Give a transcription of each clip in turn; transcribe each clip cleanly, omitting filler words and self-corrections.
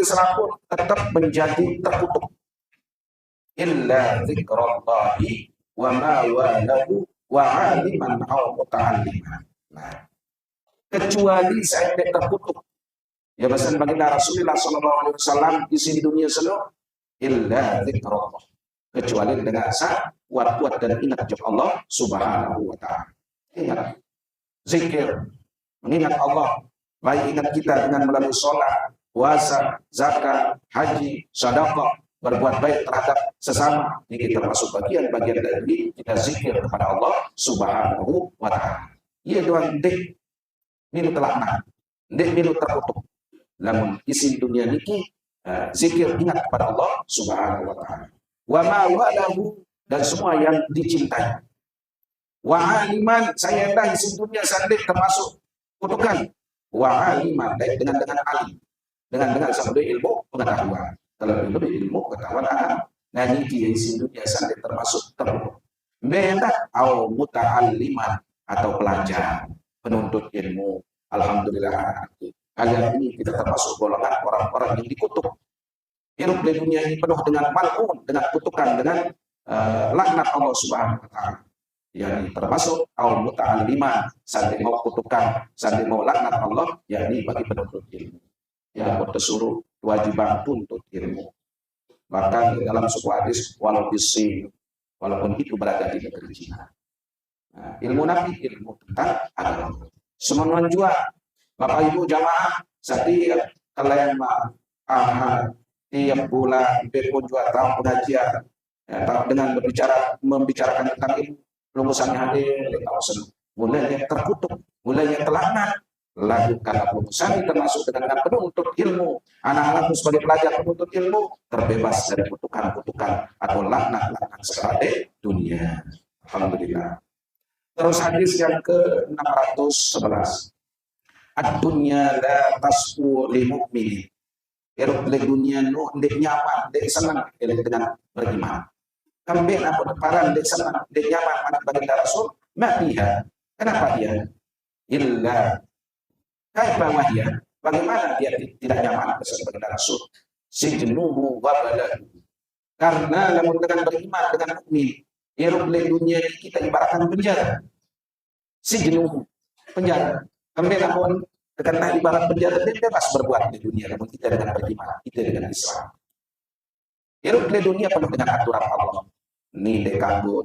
Islam pun tetap menjadi terkutuk. Illa dzikrallahi wa ma walahu wa aliman aw muta'alliman. Nah, kecuali saya terkutuk. Ya pesan baginda Rasulullah SAW isi di dunia seluruh illa dzikrullah, kecuali dengan kuat dan ingat kepada Allah Subhanahu wa taala. Ingat zikir, mengingat Allah, baik ingat kita dengan melalui sholat, puasa, zakat, haji, sedekah, berbuat baik terhadap sesama. Ini kita termasuk bagian-bagian dari kita zikir kepada Allah Subhanahu wa taala. Ia doang dek milu telakna, dek milu terkutuk. Namun isi dunia niki zikir ingat kepada Allah Subhanahu wa taala. Wa ma walahu, dan semua yang dicintai. Wa aliman, saya dah isi dunia sandik termasuk kutukan. Wa aliman, dengan alim, dengan sampai ilmu pengetahuan. Kalau ilmu pengetahuan alam, nah niki isi dunia sandik termasuk terkutuk. Beda au muta'alliman, atau pelajar, penuntut ilmu. Alhamdulillah, kalian ini kita termasuk golongan orang-orang yang dikutuk. Hidup di dunia ini penuh dengan mal'un, dengan kutukan, dengan laknat Allah Subhanahu wa taala. Yang termasuk al muta'alliman, sambil mau kutukan, sambil mau laknat Allah, yakni bagi penuntut ilmu. Yang bersuruh kewajiban tuntut ilmu. Bahkan dalam sebuah hadis, walaupun itu berada di negeri Cina. Nah, ilmu Nabi, ilmu tentang agama. Semoga juga Bapak Ibu jamaah, setiap kalian tiap bulan pun juga tahu pengajian, ya, dengan membicarakan tentang ilmu, lulusannya hadir, mulainya terkutuk, mulainya telaknat. Lalu kalau lulusan termasuk dengan penuntut ilmu, anak-anakmu sebagai pelajar penuntut ilmu terbebas dari kutukan-kutukan atau laknat-laknat seperti dunia. Alhamdulillah. Terus hadis yang ke-611. Ad-dunya la tasfu li mu'min. Hidup di dunia nu ndek nyaman, ndek senang dengan beriman. Kambing apa paran ndek senang, ndek nyaman anak baginda Rasul, matiha. Kenapa dia? Illa kaifa wahya? Bagaimana dia tidak nyaman bersama baginda Rasul? Sijnuhu wa balahu. Karena namun dengan beriman dengan mukmin, hidup di dunia ini kita ibaratkan penjara. Sijnuhu, penjara. Kambing namun karena ibarat penjara, dia bebas berbuat di dunia, namun kita dengan beriman, kita dengan Islam. Hidup di dunia penuh dengan aturan Allah. Ni dekanggo,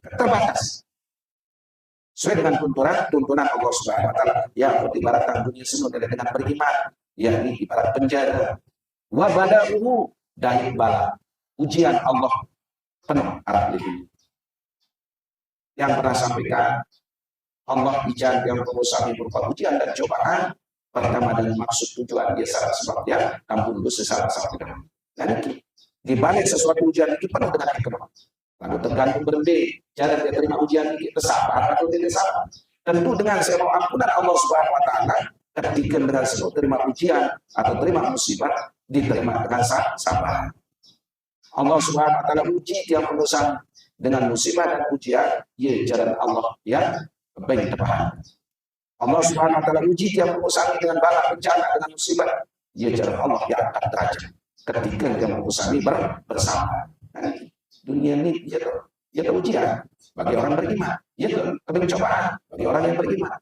terbatas. Sesuai dengan tuntunan Allah Subhanahu wa taala yang ibarat dunia semua dengan beriman, yakni ibarat penjara. Wa bada'uhu, dan bala ujian Allah penuh arah dunia. Yang pernah sampaikan Allah bicara yang berusaha berupa ujian dan cobaan, pertama dengan maksud tujuan dia salah sebabnya ampun dosa salah sebabnya. Dan di balik sesuatu ujian itu penuh dengan hikmah. Lalu tergantung berhenti cara dia terima ujian ini, bersabar atau tidak sabar. Tentu dengan sebuah ampunan Allah Subhanahu wa taala, ketika dengan sebuah terima ujian atau terima musibah diterima dengan sabar. Allah Subhanahu wa taala uji dia penusan dengan musibah dan ujian, ya jalan Allah yang baik tepat. Allah Subhanahu wa taala uji dia mengusahakan dengan bala bencana dengan musibah, ya jalan Allah yang angkat derajat ketika dia mengusahakan bersama. Nah, dunia ini ya ujian bagi orang beriman, ya pencobaan bagi orang yang beriman.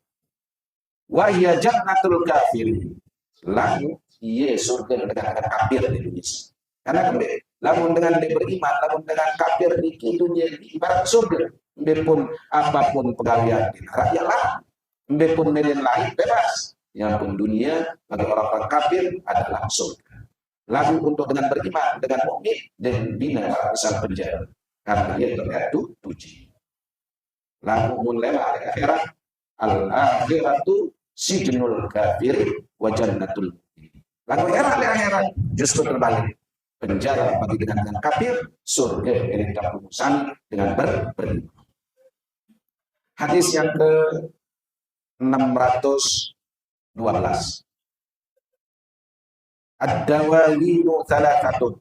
Wa hiya jannatul kafir, lalu ia surga dengan kafir di dunia. Karena lamun dengan dia beriman, lamun dengan kafir di dunia ibarat surga. Mbepun apapun pegawaian di rakyatlah, mbepun nilai lain bebas. Yang pun dunia bagi orang-orang kafir adalah surga. Lalu untuk dengan beriman, dengan mukmin dan bina asal penjara, karena dia terlihat tuji. Lalu mulai akhirat, al-akhiratu sijnul kafir wa jannatul mu'min. Lalu akhirat justru terbalik. Penjara bagi dengan kafir, surga yang didapat dengan beriman. Hadis yang ke-612. Ad-dawalinu thalathatun.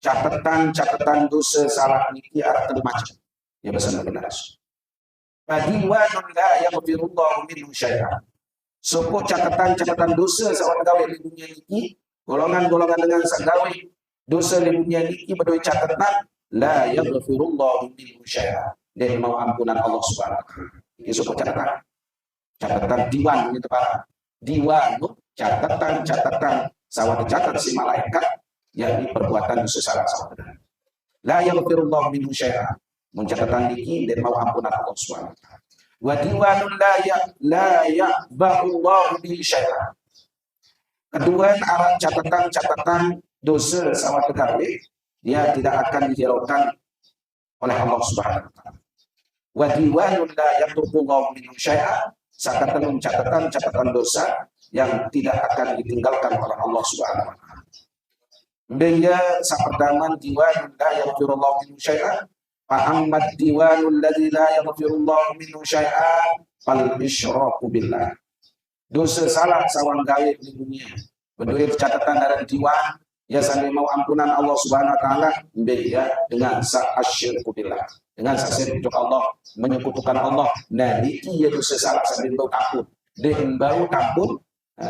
Catatan dosa salah niki ada macam. Ya bahasa benar. Fadiwanun la yaghfirullahu minhu syai'an. Sopo catatan dosa sawan gawe di dunia niki, golongan-golongan dengan sagawe dosa di dunia niki berdua catatan la yaghfirullahu minhu syai'a. Dan mau ampunan Allah Subhanahu wa taala. Iki sopo catatan diwan itu Pak. Diwan catatan sawan dicatat si malaikat yakni perbuatan dosa salah saudara. La yaghfirullahu minhu syai'a. Mencatatan niki dan mau ampunan Allah Subhanahu wa taala. Wa diwanul la ya'ba'ullahu bihi syai'a. Kedua, arah catatan dosa sama tegawe dia tidak akan dihiraukan oleh Allah Subhanahu wa taala. Wa diwanul la yatrukullahu minhu syai'a. Sakatan catatan dosa yang tidak akan ditinggalkan oleh Allah Subhanahu wa taala. Benda saperdaman diwanul la yaghfirullahu minhu syai'a. Fa'amad diwanul ladzi la yaghfirullahu minhu syai'a fal isyraku billah. Dosa salah sawan gawe di dunia. Berdua catatan dari diwan ya sampai mau ampunan Allah Subhanahu wa taala ya dengan asyirku billah. Dengan syirik untuk Allah, menyekutukan Allah. Nah, iki ya dosa salah sampai bau takut. Den bau takut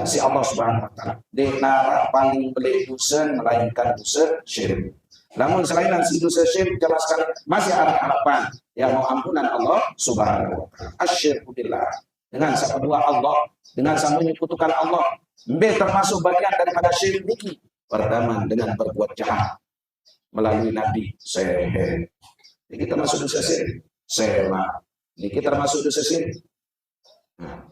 si Allah Subhanahu wa taala. Den nara paling belik dosa melainkan dosa syirik. Namun selain si dosa syirik jelas sekali masih ada harapan yang mau ampunan Allah Subhanahu wa taala. Asyirku billah. Dengan sama dua Allah, dengan sama menyekutukan Allah. Termasuk bagian daripada syirik niki. Pertama dengan berbuat jahat melalui nabi seher. Ini termasuk dosa syirik. Sema. Ini termasuk dosa syirik. Nah,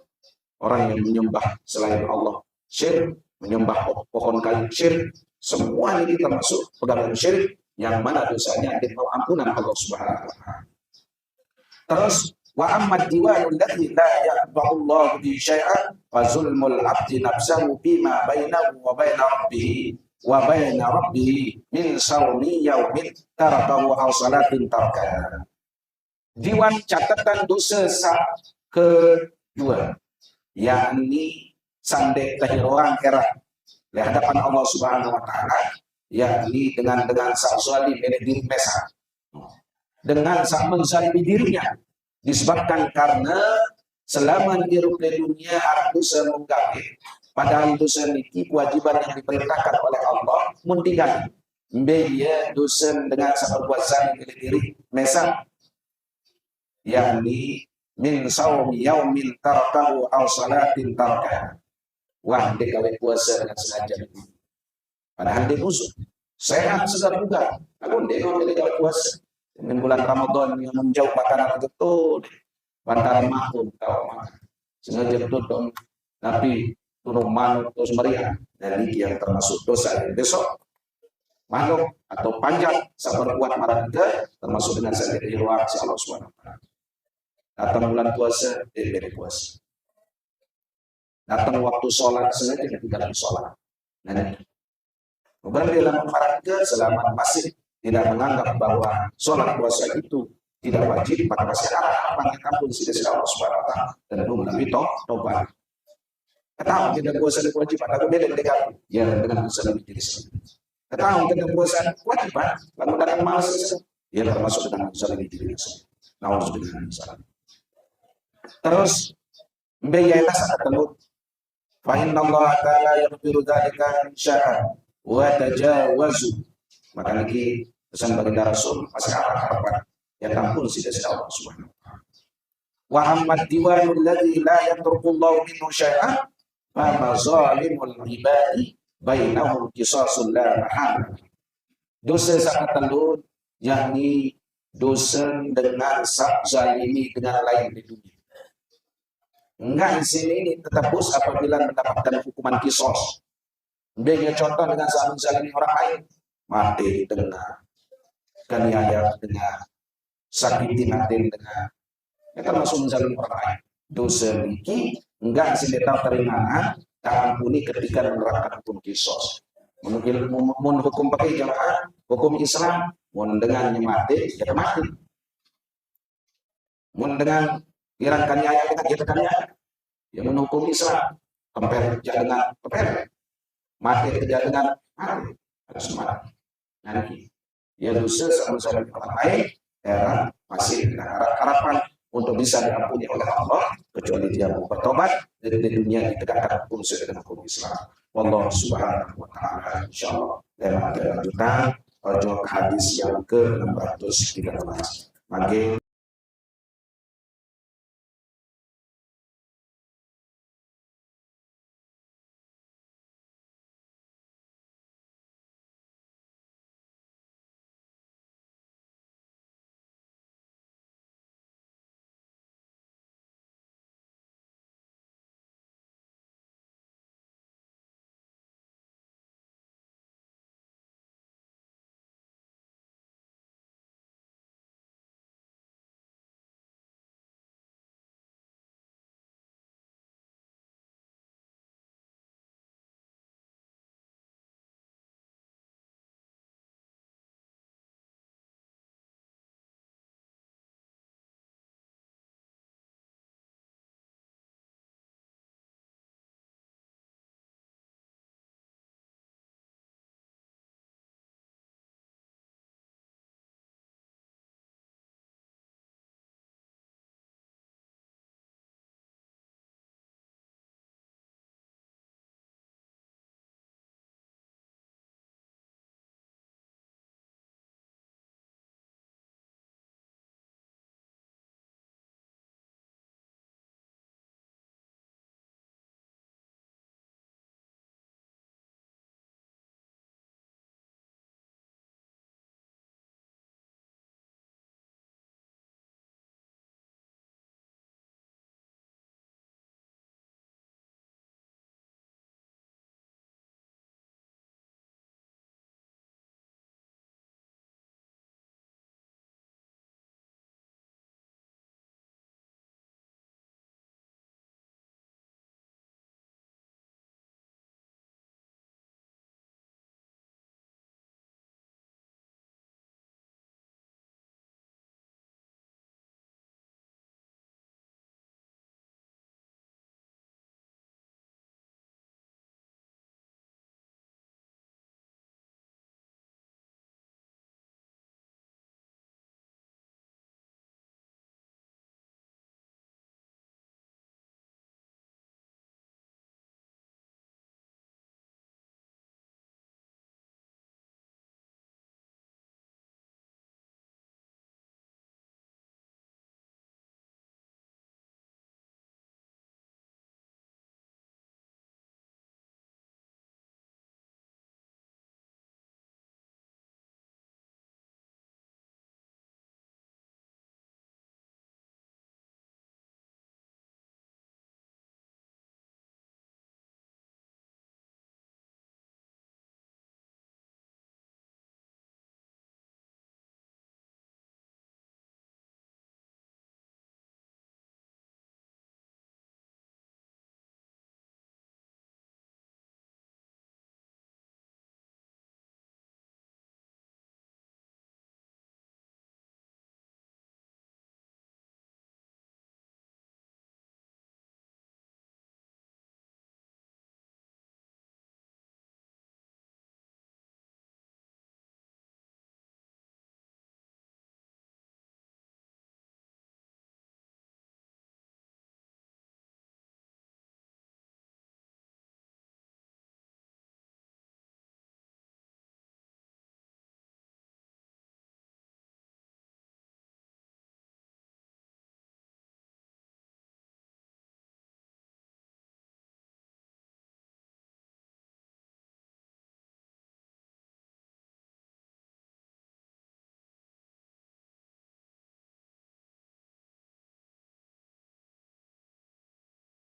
orang yang menyembah selain Allah syirik, menyembah pohon kayu syirik, semua ini termasuk pegangan syirik yang mana dosanya mau ampunan Allah Subhanahu wa taala. Terus wa ammad diwanul ladzi la yaqba'ullahu bi syai'an fa zulmul 'abdi nafsahu bima bainahu wa baina rabbih min sawmi yaumin tarakahu aw salatin tarakaha. Diwan catatan dosa kedua yakni sande kehiruan era di hadapan Allah Subhanahu wa taala yakni dengan sak zalim diri mesa. Dengan sak menzalimi dirinya disebabkan karena selama hidup di dunia dosa menggawe padahal dosa niki kewajiban yang diperintahkan oleh Allah muntikan dia dosa dengan sebuah zalim diri mesa yakni min sawmi yaumin tarakahu aw salatin tarakaha. Wah, dia gawe puasa dengan sengaja padahal dia musuh sehat segar juga namun dia gawe puasa dengan bulan Ramadan yang menjauh makanan betul bantaran mahkum tahu makan sengaja betul tapi turun manuk terus meriah dan ini yang termasuk dosa yang besok manuk atau panjang sabar kuat marah juga termasuk dengan sakit di luar si Allah SWT. Datang bulan puasa beri puasa, datang waktu sholat sengaja tidak sholat. Nah, berarti dalam marah juga selama masih tidak menganggap bahwa sholat puasa itu tidak wajib pada masih harapan kita pun sudah Allah SWT dan belum lebih tobat. Ketahuan tidak puasa kewajiban, lalu beda dengan ya dengan dosa lebih diri sendiri. Ketahuan tidak puasa kewajiban, lalu dengan malas ya termasuk dengan dosa lebih diri sendiri. Nauzubillah. Terus biaya sangat telut. Fa inna Allah ta'ala yaghfiru dzalika insya'a wa tajawazu. Maka lagi pesan baginda Rasul masih ada harapan yang ampun sudah Allah Subhanahu wa taala. Wa ammad diwanul ladzi la yatrukullahu minhu syai'an fa mazalimul ibadi bainahum qisasul la mahala. Dosa sangat telut yakni dosa dengan zalimi dengan lain di dunia. Enggak di sini ini tetap bos apabila mendapatkan hukuman kisos. Dia contoh dengan saling zalimi orang lain mati dengan kaniaya dengan sakiti nanti dengan itu termasuk menzalimi orang lain. Dosa ini enggak sih tahu terima tak ampuni ketika menerapkan hukum kisos. Mun hukum pakai jamaah hukum Islam mun dengan nyemati ya mati. Mun dengan kirang kaniaya kita kita kaniaya ya mun hukum Islam kemper dengan kemper mati kerja dengan mati harus mati. Nanti ya dosa sama-sama orang lain era masih harapan untuk bisa diampuni oleh Allah kecuali dia mau bertobat di dunia ditegakkan hukum sesuai dengan hukum Islam. Wallahu subhanahu wa ta'ala insyaallah. Tema lanjutan ojo hadis yang ke-613. Mangke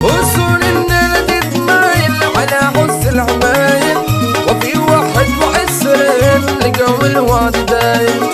وصول النادي تمايل على حس العمايل وفي واحد وعسرين لقوا الوالدين